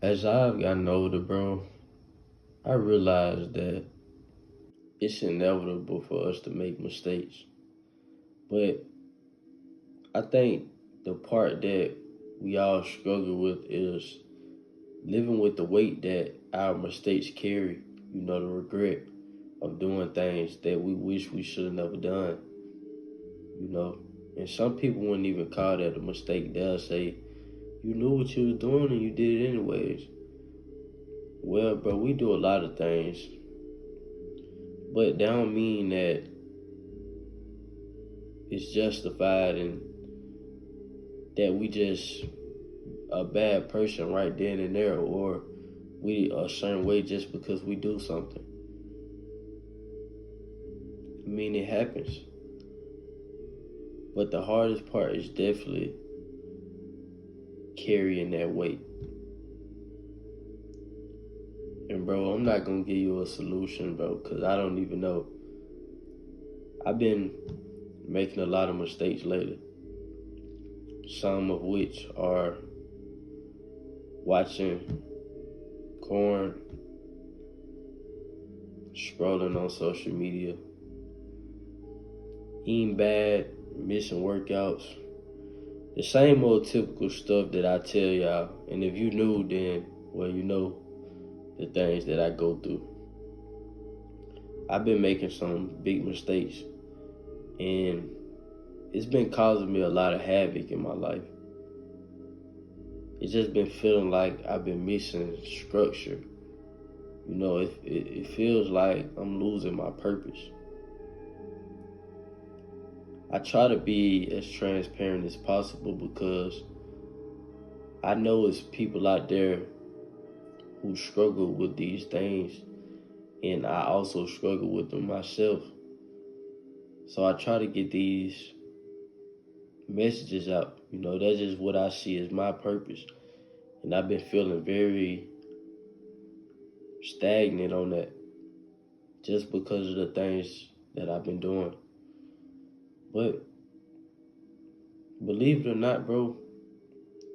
As I've gotten older, bro, I realized that it's inevitable for us to make mistakes. But I think the part that we all struggle with is living with the weight that our mistakes carry, the regret of doing things that we wish we should have never done, you know. And some people wouldn't even call that a mistake. They'll say, you knew what you were doing and you did it anyways. Well, bro, we do a lot of things, but that don't mean that it's justified and that we just a bad person right then and there, or we a certain way just because we do something. I mean, it happens. But the hardest part is definitely carrying that weight. And bro, I'm not gonna give you a solution, bro, because I don't even know. I've been making a lot of mistakes lately. Some of which are watching corn, scrolling on social media, eating bad, missing workouts. The same old typical stuff that I tell y'all. And if you knew, then, well, you know the things that I go through. I've been making some big mistakes, and it's been causing me a lot of havoc in my life. It's just been feeling like I've been missing structure. It feels like I'm losing my purpose. I try to be as transparent as possible because I know it's people out there who struggle with these things, and I also struggle with them myself. So I try to get these messages out. That's just what I see as my purpose. And I've been feeling very stagnant on that just because of the things that I've been doing. But believe it or not, bro,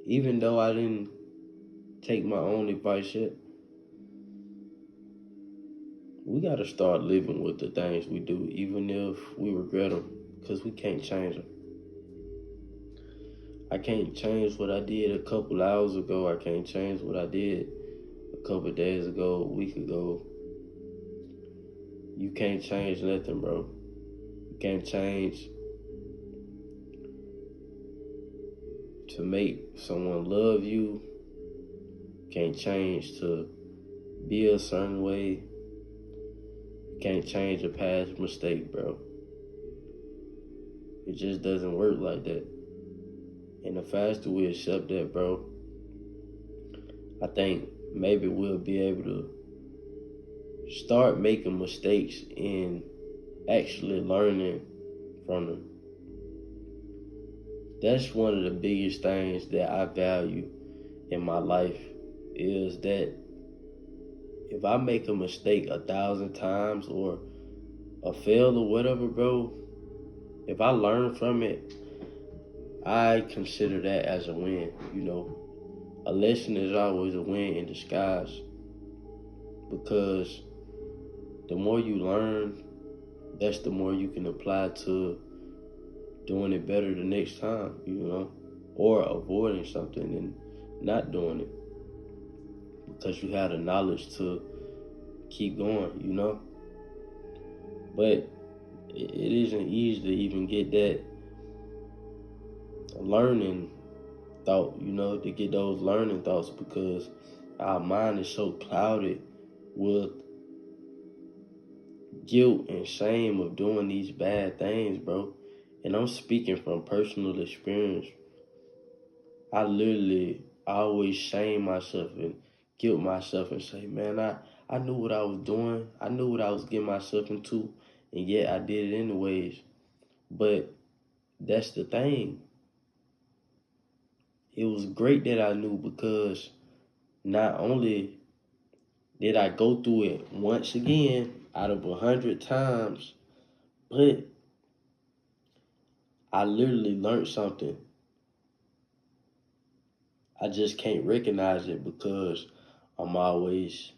even though I didn't take my own advice yet, we got to start living with the things we do, even if we regret them, because we can't change them. I can't change what I did a couple hours ago. I can't change what I did a couple days ago, a week ago. You can't change nothing, bro. You can't change to make someone love you. You can't change to be a certain way. You can't change a past mistake, bro. It just doesn't work like that. And the faster we accept that, bro, I think maybe we'll be able to start making mistakes and actually learning from them. That's one of the biggest things that I value in my life is that if I make a mistake 1,000 times or a fail or whatever, bro, if I learn from it, I consider that as a win. A lesson is always a win in disguise because the more you learn, that's the more you can apply to doing it better the next time, or avoiding something and not doing it because you have the knowledge to keep going. But it isn't easy to even get that learning thought, to get those learning thoughts because our mind is so clouded with guilt and shame of doing these bad things, bro. And I'm speaking from personal experience. I literally always shame myself and guilt myself and say, man, I knew what I was doing. I knew what I was getting myself into, and yet I did it anyways. But that's the thing. It was great that I knew because not only did I go through it once again out of 100 times, but I literally learned something. I just can't recognize it because I'm always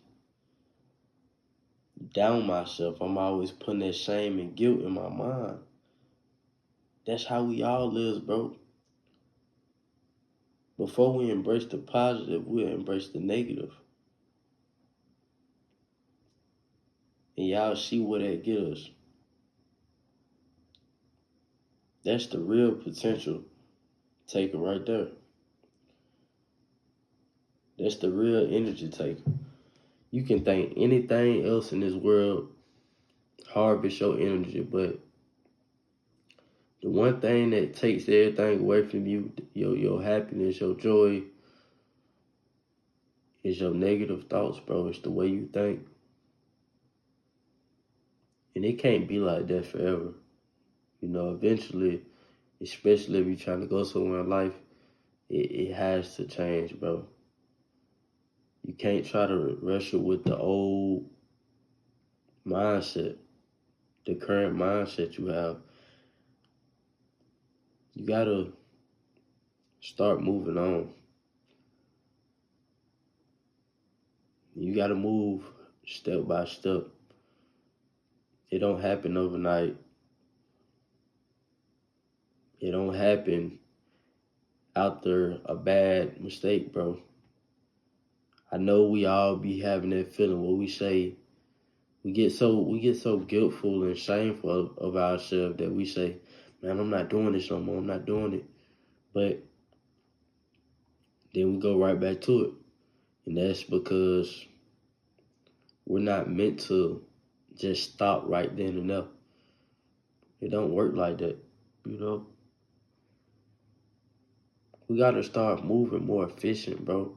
down myself. I'm always putting that shame and guilt in my mind. That's how we all live, bro. Before we embrace the positive, we'll embrace the negative. And y'all see where that get us. That's the real potential taker right there. That's the real energy taker. You can think anything else in this world harvest your energy, but the one thing that takes everything away from you, your happiness, your joy, is your negative thoughts, bro. It's the way you think. And it can't be like that forever. Eventually, especially if you're trying to go somewhere in life, it has to change, bro. You can't try to wrestle with the old mindset, the current mindset you have. You gotta start moving on. You gotta move step by step. It don't happen overnight. It don't happen after a bad mistake, bro. I know we all be having that feeling where we say we get so guiltful and shameful of ourselves that we say, man, I'm not doing this no more. I'm not doing it. But then we go right back to it. And that's because we're not meant to just stop right then and there. It don't work like that, you know? We gotta start moving more efficient, bro.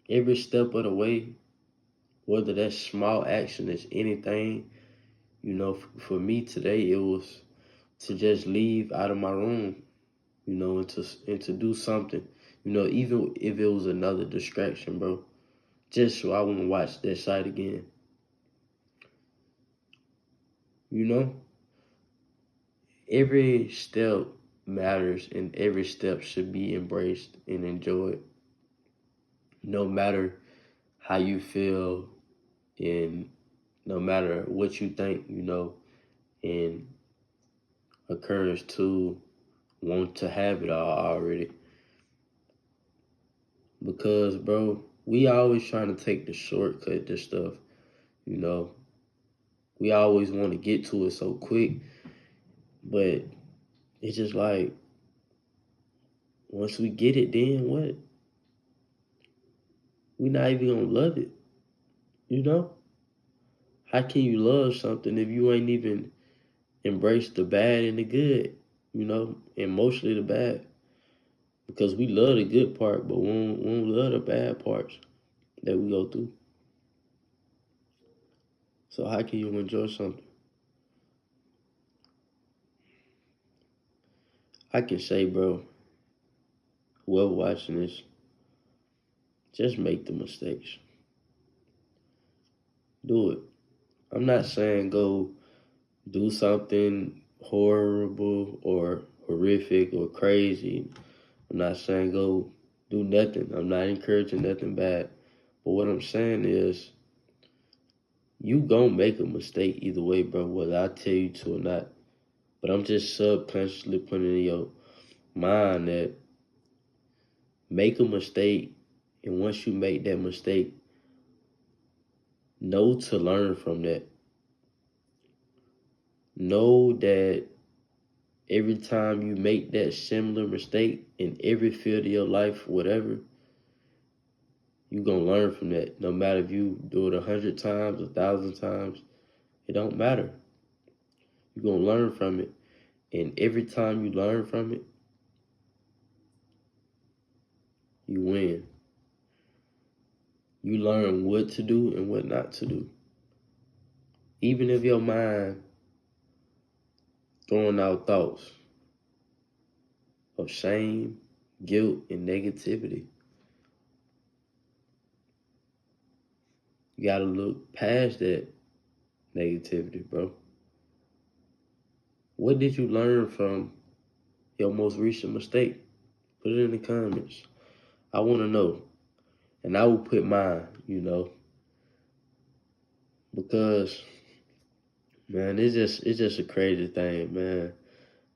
Every step of the way, whether that small action is anything, for me today it was to just leave out of my room, and to do something, even if it was another distraction, bro, just so I wouldn't watch that site again. You know, every step matters, and every step should be embraced and enjoyed, no matter how you feel, and no matter what you think, and occurs to want to have it all already. Because, bro, we always trying to take the shortcut to stuff, you know. We always want to get to it so quick, but it's just like, once we get it, then what? We not even gonna love it, you know? How can you love something if you ain't even embraced the bad and the good, and mostly the bad? Because we love the good part, but we don't love the bad parts that we go through. So how can you enjoy something? I can say, bro, whoever watching this, just make the mistakes. Do it. I'm not saying go do something horrible or horrific or crazy. I'm not saying go do nothing. I'm not encouraging nothing bad. But what I'm saying is, you gonna make a mistake either way, bro, whether I tell you to or not. But I'm just subconsciously putting in your mind that make a mistake, and once you make that mistake, know to learn from that. Know that every time you make that similar mistake in every field of your life, whatever, you're going to learn from that. No matter if you do it 100 times, 1,000 times, it don't matter. You're going to learn from it. And every time you learn from it, you win. You learn what to do and what not to do. Even if your mind throwing out thoughts of shame, guilt, and negativity, you got to look past that negativity, bro. What did you learn from your most recent mistake? Put it in the comments. I want to know. And I will put mine, you know, because man, it's just a crazy thing, man.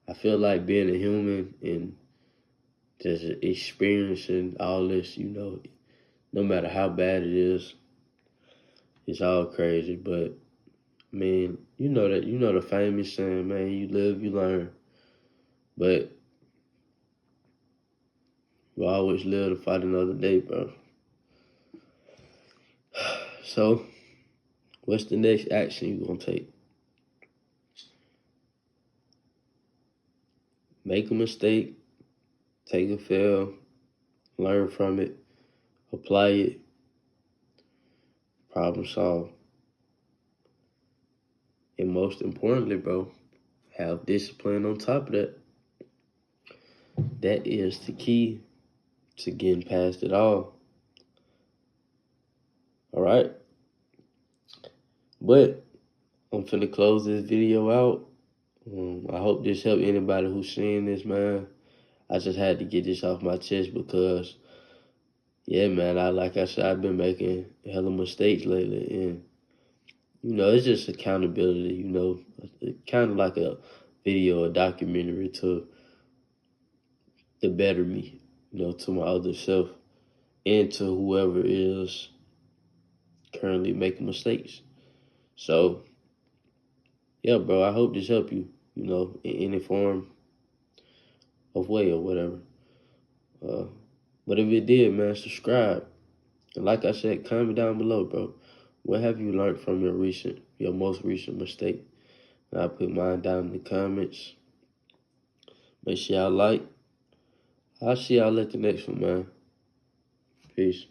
I feel like being a human and just experiencing all this, you know, no matter how bad it is, it's all crazy. But I mean, you know the famous saying, man, you live, you learn. But we always live to fight another day, bro. So, what's the next action you gonna take? Make a mistake, take a fail, learn from it, apply it, problem solve. And most importantly, bro, have discipline on top of that. That is the key to getting past it all. All right? But I'm finna close this video out. I hope this helped anybody who's seeing this, man. I just had to get this off my chest because, yeah, man, like I said, I've been making hella mistakes lately. And, you know, it's just accountability, you know, kind of like a video, a documentary to better me, you know, to my other self and to whoever is currently making mistakes. So, yeah, bro, I hope this helped you, you know, in any form of way or whatever. Uh, but if it did, man, subscribe. And like I said, comment down below, bro. What have you learned from your most recent mistake? And I'll put mine down in the comments. Make sure y'all like. I'll see y'all at the next one, man. Peace.